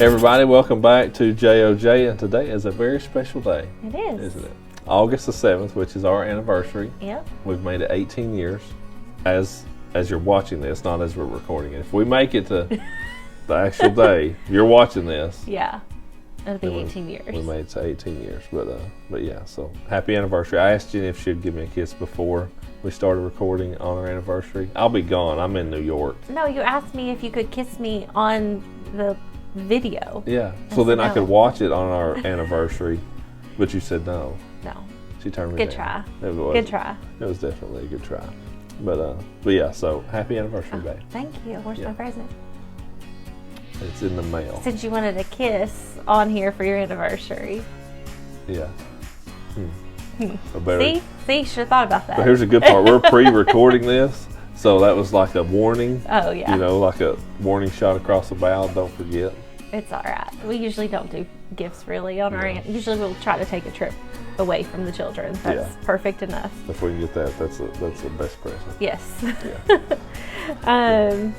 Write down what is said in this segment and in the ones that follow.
Everybody, welcome back to JOJ, and today is a very special day. It is. Isn't it? August the 7th, which is our anniversary. Yep. We've made it 18 years as you're watching this, not as we're recording it. If we make it to the actual day, you're watching this. Yeah. It'll be 18 years. We made it to 18 years. But yeah, so happy anniversary. I asked Jenny if she'd give me a kiss before we started recording on our anniversary. I'll be gone. I'm in New York. No, you asked me if you could kiss me on the video. Yeah. So then I could watch it on our anniversary, but you said no. No. She turned me Good down. try. It was. Good try. It was definitely a good try. But yeah, so happy anniversary, babe. Thank you. Where's my present? It's in the mail. Since you wanted a kiss on here for your anniversary. Yeah. See? You should have thought about that. But here's the good part. We're pre-recording this, so that was like a warning. Oh, yeah. You know, like a warning shot across the bow. Don't forget. It's all right. We usually don't do gifts really on our usually we'll try to take a trip away from the children. That's perfect enough. If we can get that, that's the best present. Yes. Yeah.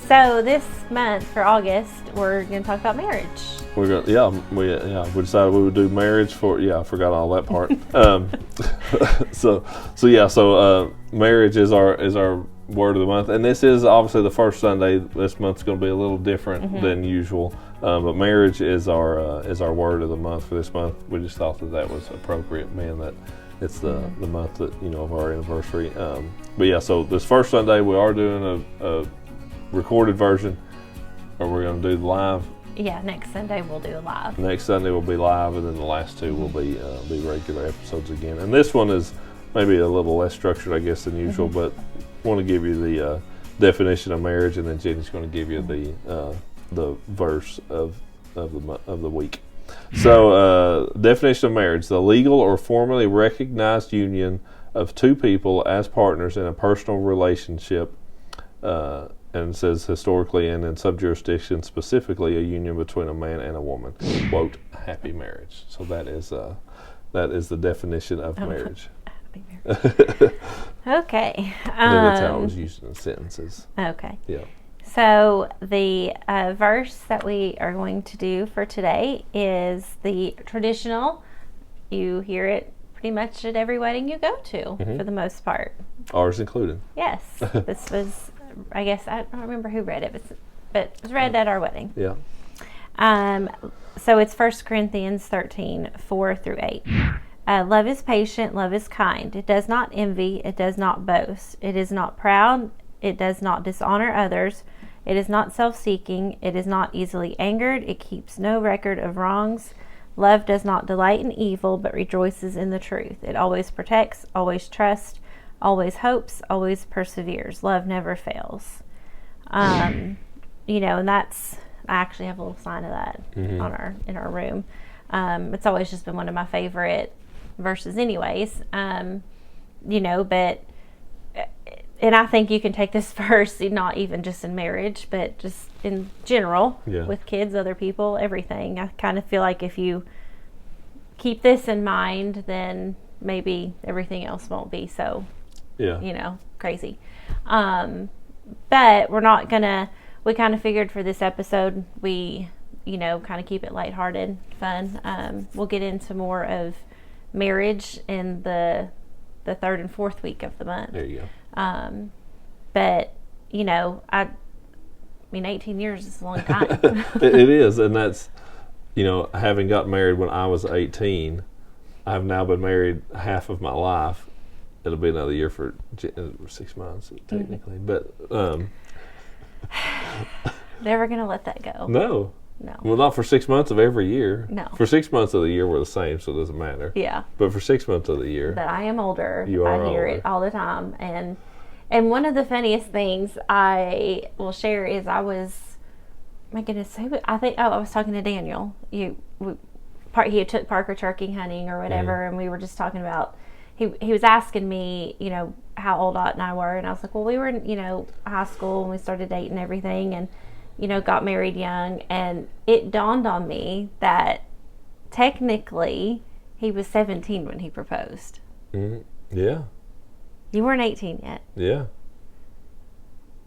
So this month for August, we're going to talk about marriage. We're gonna, we decided we would do marriage for, I forgot all that part. So marriage is our word of the month, and this is obviously the first Sunday. This month's going to be a little different than usual, but marriage is our word of the month for this month. We just thought that was appropriate, being that it's the month that of our anniversary. But yeah, so this first Sunday we are doing a recorded version, or we're going to do the live. Yeah, next Sunday we'll do a live. Next Sunday will be live, and then the last two will be regular episodes again. And this one is maybe a little less structured, I guess, than usual, but I want to give you the definition of marriage, and then Jenny's going to give you the verse of the week. So, definition of marriage: the legal or formally recognized union of two people as partners in a personal relationship. And it says historically and in some jurisdictions specifically a union between a man and a woman. Quote, happy marriage. So that is the definition of marriage. Happy marriage. Okay. And then that's how it was used in sentences. Okay. Yeah. So the verse that we are going to do for today is the traditional. You hear it pretty much at every wedding you go to, for the most part. Ours included. Yes. This was, I guess, I don't remember who read it, but it was read at our wedding. Yeah. So it's 1 Corinthians 13, 4 through 8. Love is patient, love is kind. It does not envy, it does not boast. It is not proud, it does not dishonor others. It is not self-seeking, it is not easily angered, it keeps no record of wrongs. Love does not delight in evil, but rejoices in the truth. It always protects, always trusts, always hopes, always perseveres. Love never fails. And that's, I actually have a little sign of that in our room. It's always just been one of my favorite verses anyways. But and I think you can take this verse, not even just in marriage, but just in general, with kids, other people, everything. I kind of feel like if you keep this in mind, then maybe everything else won't be so crazy. But we're not gonna, we kind of figured for this episode, we, kind of keep it lighthearted, fun. We'll get into more of marriage in the third and fourth week of the month. There you go. But, 18 years is a long time. It is, and that's, having got married when I was 18, I've now been married half of my life. It'll be another year for 6 months, technically. But never gonna let that go. No. No. Well, not for 6 months of every year. No. For 6 months of the year, we're the same, so it doesn't matter. Yeah. But for 6 months of the year. But I am older. You are I hear older. it all the time. And one of the funniest things I will share is I was talking to Daniel. He took Parker turkey hunting or whatever, and we were just talking about, he was asking me, how old Ott and I were, and I was like, well, we were in, high school when we started dating and everything, and, got married young, and it dawned on me that technically he was 17 when he proposed. Yeah. You weren't 18 yet. Yeah.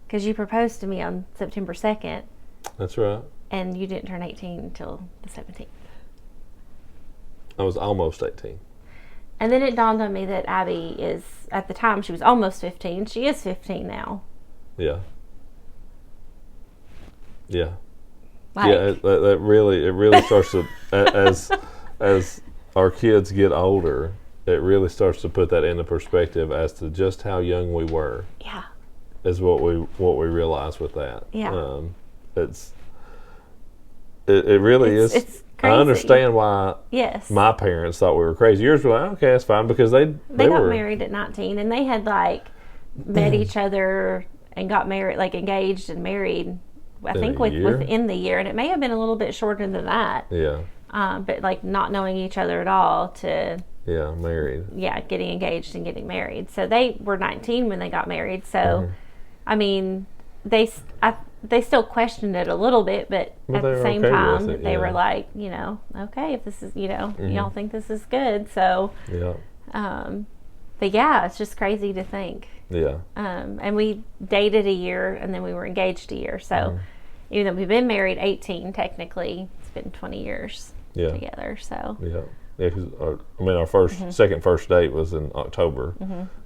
Because you proposed to me on September 2nd. That's right. And you didn't turn 18 until the 17th. I was almost 18. And then it dawned on me that Abby is, at the time, she was almost 15. She is 15 now. Yeah. Yeah. Like, Yeah, it really starts to, as our kids get older, it really starts to put that into perspective as to just how young we were. Yeah. Is what we realize with that. Yeah. It really is. It's crazy. I understand why. Yes. My parents thought we were crazy. Yours were like, okay, that's fine, because they got were married at 19, and they had like met each other and got married, like engaged and married. I think within the year, and it may have been a little bit shorter than that. Yeah. But like not knowing each other at all to. Yeah, married. Yeah, getting engaged and getting married. So they were 19 when they got married. So, I mean, they still questioned it a little bit, but at the same time, they were like, you know, okay, if this is, you know, y'all think this is good. So, yeah. But yeah, it's just crazy to think. Yeah. And we dated a year, and then we were engaged a year. So, even though we've been married 18, technically, it's been 20 years together. So. Yeah. Yeah, because our second first date was in October.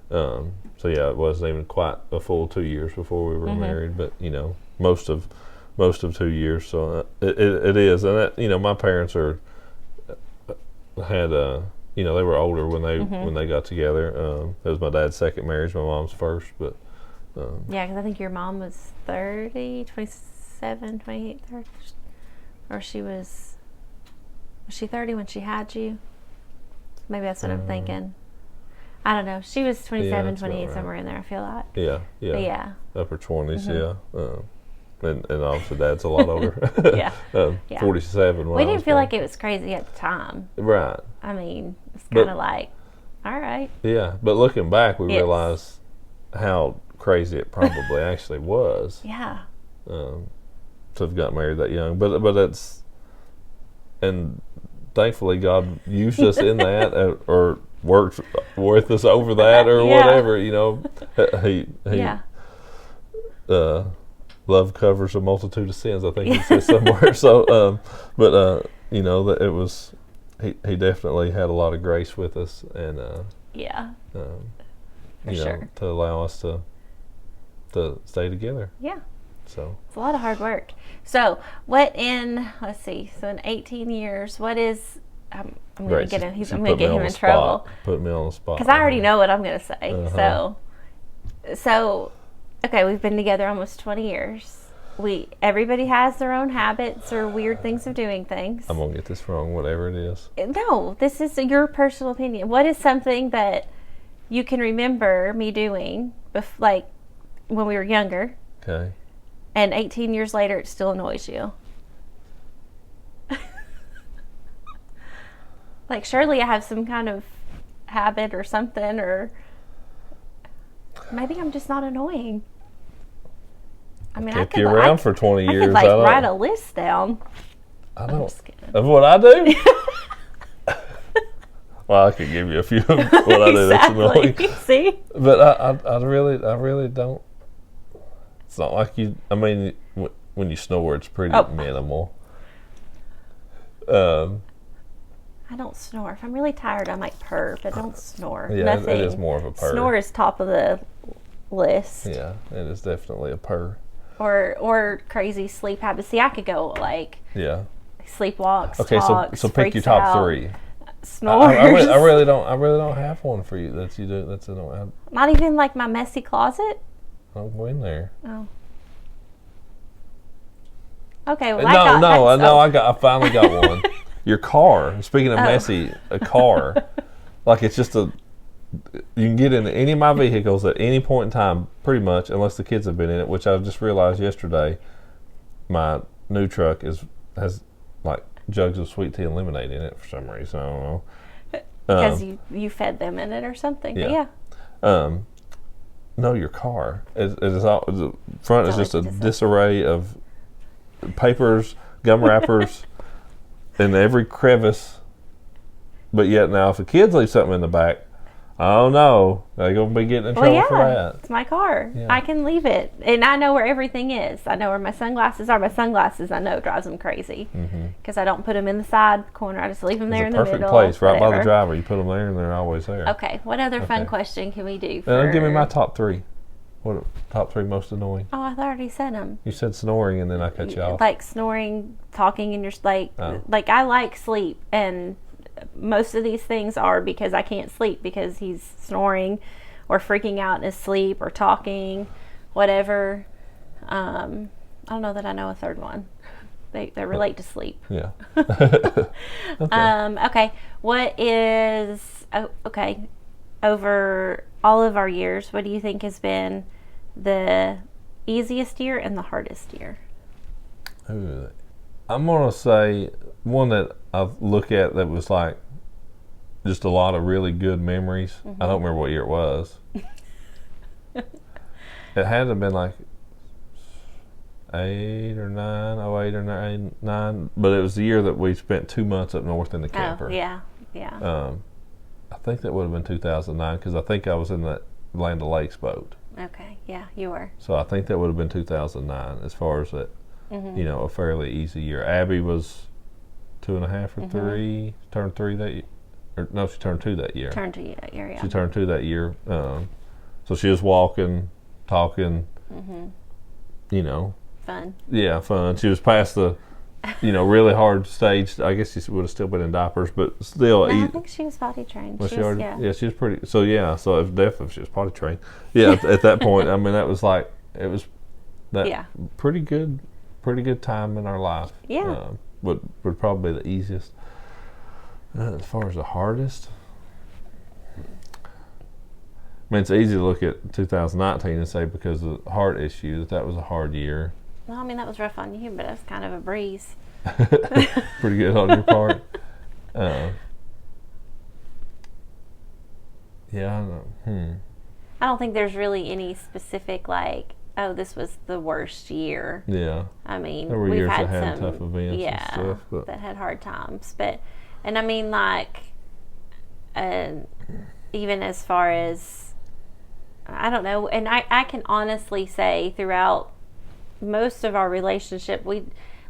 So yeah, it wasn't even quite a full 2 years before we were married, but you know, most of 2 years. So it is, and that, you know, my parents had you know, they were older when they got together. It was my dad's second marriage, my mom's first, but yeah, because I think your mom was 30, 27, 28, 30, or she was she 30 when she had you? Maybe that's what I'm thinking. I don't know. She was 27, 28, right. Somewhere in there, I feel like. Yeah. But yeah. Upper 20s, and obviously Dad's a lot older. Yeah. 47. We didn't feel like it was crazy at the time. Right. I mean, it's kind of like, all right. Yeah, but looking back, we realized how crazy it probably actually was. Yeah. To have got married that young. But it's... And thankfully, God used us in that, or worked with us over that, or whatever. You know, he love covers a multitude of sins, I think he says somewhere. So, you know, that it was. He definitely had a lot of grace with us, and you know, to allow us to stay together. Yeah. So it's a lot of hard work. So let's see. So in 18 years, what is? I'm going to get him. I'm going to get him in trouble. Put me on the spot. Because I already know what I'm going to say. So, okay, we've been together almost 20 years. Everybody has their own habits or weird things of doing things. I'm going to get this wrong, whatever it is. No, this is your personal opinion. What is something that you can remember me doing, like when we were younger? Okay. And 18 years later, it still annoys you. Like, surely I have some kind of habit or something, or maybe I'm just not annoying. I mean, kept you around for 20 years. I could write a list down. I'm just kidding. Of what I do? Well, I could give you a few of what I do that's annoying. See? But I really don't. It's not like you. I mean, when you snore, it's pretty minimal. I don't snore. If I'm really tired, I might purr, but don't snore. Yeah, Nothing. It is more of a purr. Snore is top of the list. Yeah, it is definitely a purr. Or crazy sleep habits. See, I could go like sleepwalks. Okay, talks, so pick your top three. Snores. I really don't have one for you that you do. That's not even like my messy closet. Don't go in there. Oh. Okay. Well, I finally got one. Your car. Speaking of messy, a car. Like it's just you can get in any of my vehicles at any point in time, pretty much, unless the kids have been in it. Which I just realized yesterday. My new truck has like jugs of sweet tea and lemonade in it for some reason. I don't know. Because you fed them in it or something. Yeah. No, your car. The front is just a disarray of papers, gum wrappers, in every crevice. But yet now, if the kids leave something in the back, Oh no, they're gonna be getting in trouble for that. It's my car. Yeah. I can leave it, and I know where everything is. I know where my sunglasses are. My sunglasses, I know, drives them crazy because I don't put them in the side corner. I just leave them there in the middle. Perfect place, right by the driver. You put them there, and they're always there. Okay. What other fun question can we do? Give me my top 3. What top 3 most annoying? Oh, I already said them. You said snoring, and then I cut you off. Like snoring, talking in your like I like sleep, and most of these things are because I can't sleep because he's snoring or freaking out in his sleep or talking, whatever. I don't know that I know a third one. They relate to sleep. Yeah. Okay. What is over all of our years, what do you think has been the easiest year and the hardest year? Ooh, I'm gonna say one that I look at that was like just a lot of really good memories. I don't remember what year it was. It had to have been like 8 or 9, but it was the year that we spent 2 months up north in the camper. Oh, yeah. I think that would have been 2009 because I think I was in that Land O'Lakes boat. Okay, yeah, you were. So I think that would have been 2009 as far as that, a fairly easy year. Abby was 2.5 or 3, turned 3 that year. Or, no, she turned 2 that year. Turned 2 that year, yeah. She turned 2 that year. So she was walking, talking, Fun. Yeah, fun. She was past the, really hard stage. I guess she would have still been in diapers, but still. No, I think she was potty trained. Was she already? Yeah, she was pretty. So if definitely she was potty trained. Yeah, at that point, I mean, that was like it was that pretty good time in our life. Yeah, would probably be the easiest. As far as the hardest, I mean, it's easy to look at 2019 and say because of the heart issue that was a hard year. Well, I mean, that was rough on you, but that's kind of a breeze. Pretty good on your part. Yeah, I don't know. I don't think there's really any specific like, oh, this was the worst year. Yeah. I mean, there were we've years had that had some tough events and stuff, but that had hard times. And I mean, like, even as far as, I don't know, and I can honestly say throughout most of our relationship, we,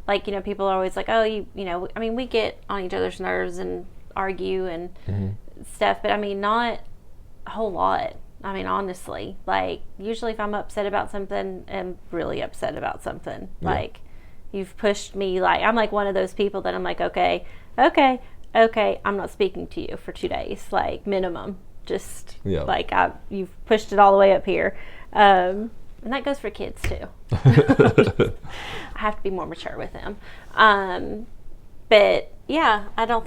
like, people are always like, oh, I mean, we get on each other's nerves and argue and stuff, but I mean, not a whole lot. I mean, honestly, like, usually if I'm upset about something, I'm really upset about something. Yeah. Like, you've pushed me, like, I'm like one of those people that I'm like, okay, I'm not speaking to you for 2 days, like, minimum. Just, like, you've pushed it all the way up here. And that goes for kids, too. I have to be more mature with them. But, yeah, I don't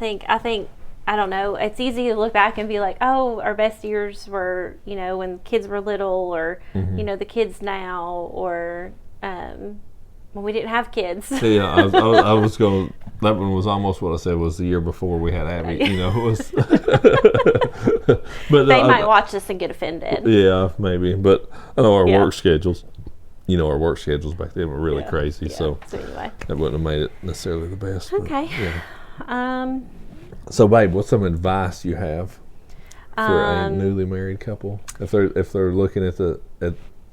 know. It's easy to look back and be like, oh, our best years were, when kids were little or, the kids now or when we didn't have kids. Yeah, I was going to, that one was almost what I said was the year before we had Abby. It was. But they might watch this and get offended. Yeah, maybe. But I know our work schedules. Our work schedules back then were really crazy. Yeah. So anyway, that wouldn't have made it necessarily the best. Okay. But, so, babe, what's some advice you have for a newly married couple if they're looking at Aunt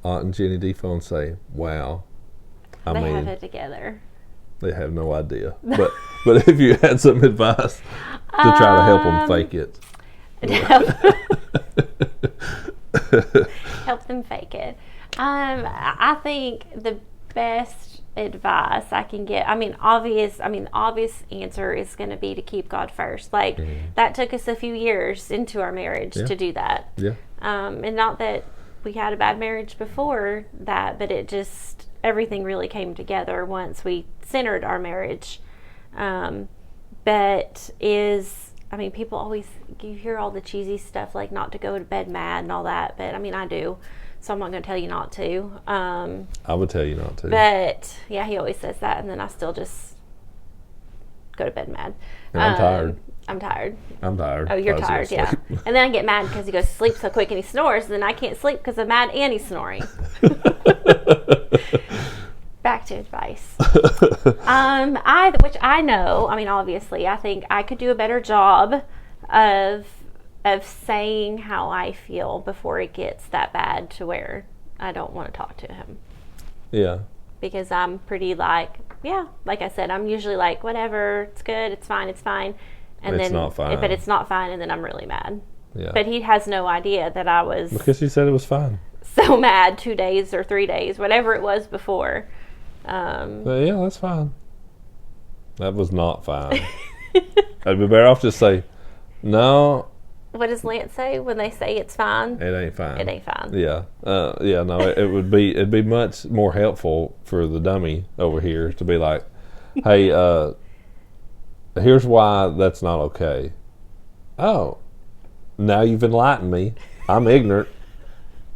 and Jennie Defoe and say, "Wow, they have it together." They have no idea. But if you had some advice to try to help them fake it, help them fake it. I think the best advice I can get, obvious answer is going to be to keep God first. Like, that took us a few years into our marriage to do that. Yeah. And not that we had a bad marriage before that, but it just, everything really came together once we centered our marriage. People always, you hear all the cheesy stuff like not to go to bed mad and all that, but I do. So I'm not going to tell you not to. I would tell you not to. But, yeah, he always says that, and then I still just go to bed mad. And I'm tired. I'm tired. Oh, you're tired, yeah. And then I get mad because he goes to sleep so quick and he snores, and then I can't sleep because I'm mad and he's snoring. Back to advice. Which I know, obviously, I think I could do a better job of of saying how I feel before it gets that bad to where I don't want to talk to him. Yeah. Because I'm pretty like I said, I'm usually like, whatever, it's good, it's fine. And it's then, not fine. But it's not fine, and then I'm really mad. Yeah. But he has no idea that I was... Because you said it was fine. So mad 2 days or 3 days, whatever it was before. But yeah, that's fine. That was not fine. I'd be better off just say, no. What does Lance say when they say it's fine? It ain't fine. It ain't fine. Yeah. No, it'd be much more helpful for the dummy over here to be like, hey, here's why that's not okay. Oh, now you've enlightened me. I'm ignorant.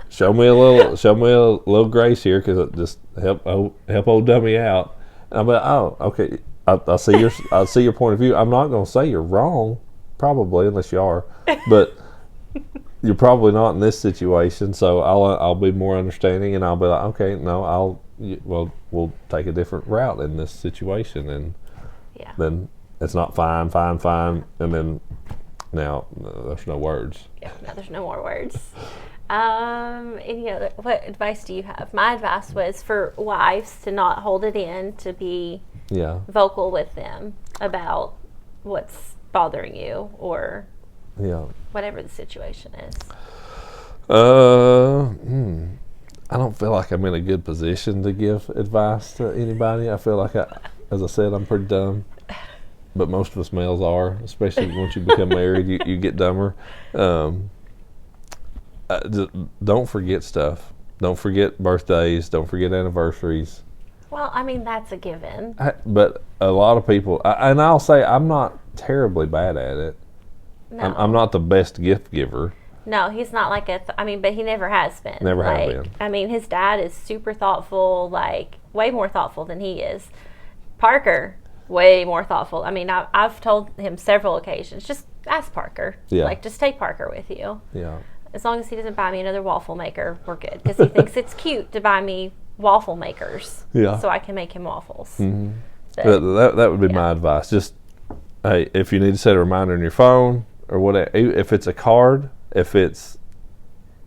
Show me a little grace here, because it just help old dummy out. And I'll be like, oh, okay. I see your point of view. I'm not going to say you're wrong, probably, unless you are, but you're probably not in this situation. So I'll be more understanding, and I'll be like, okay, no, we'll take a different route in this situation, and then it's not fine, and then now there's no words. Yeah, now there's no more words. What advice do you have? My advice was for wives to not hold it in, to be vocal with them about what's bothering you, or whatever the situation is. I don't feel like I'm in a good position to give advice to anybody. I feel like, as I said, I'm pretty dumb. But most of us males are, especially once you become married, you get dumber. Don't forget stuff. Don't forget birthdays. Don't forget anniversaries. Well, I mean, that's a given. But a lot of people, and I'll say I'm not terribly bad at it. No. I'm not the best gift giver. No, he's not like but he never has been. Never have been. I mean, his dad is super thoughtful, like way more thoughtful than he is. Parker, way more thoughtful. I mean, I've told him several occasions, just ask Parker. Yeah. Like, just take Parker with you. Yeah. As long as he doesn't buy me another waffle maker, we're good. Because he thinks it's cute to buy me waffle makers. Yeah. So I can make him waffles. Mm-hmm. That would be my advice. Just, hey, if you need to set a reminder on your phone or whatever, if it's a card, if it's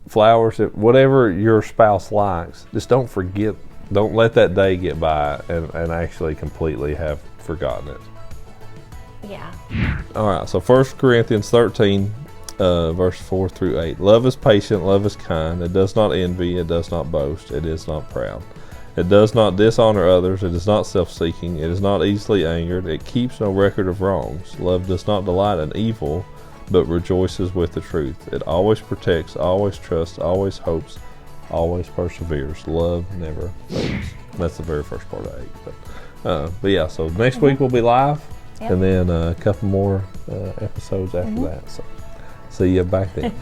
flowers, whatever your spouse likes, just don't forget. Don't let that day get by and actually completely have forgotten it. Yeah. All right. So 1 Corinthians 13. Verse 4 through 8. Love is patient, love is kind. It does not envy, it does not boast, it is not proud. It does not dishonor others, it is not self-seeking, it is not easily angered, it keeps no record of wrongs. Love does not delight in evil, but rejoices with the truth. It always protects, always trusts, always hopes, always perseveres. Love never fails. That's the very first part of 8. But yeah, so next week we'll be live, and then a couple more episodes after that. So see you back then.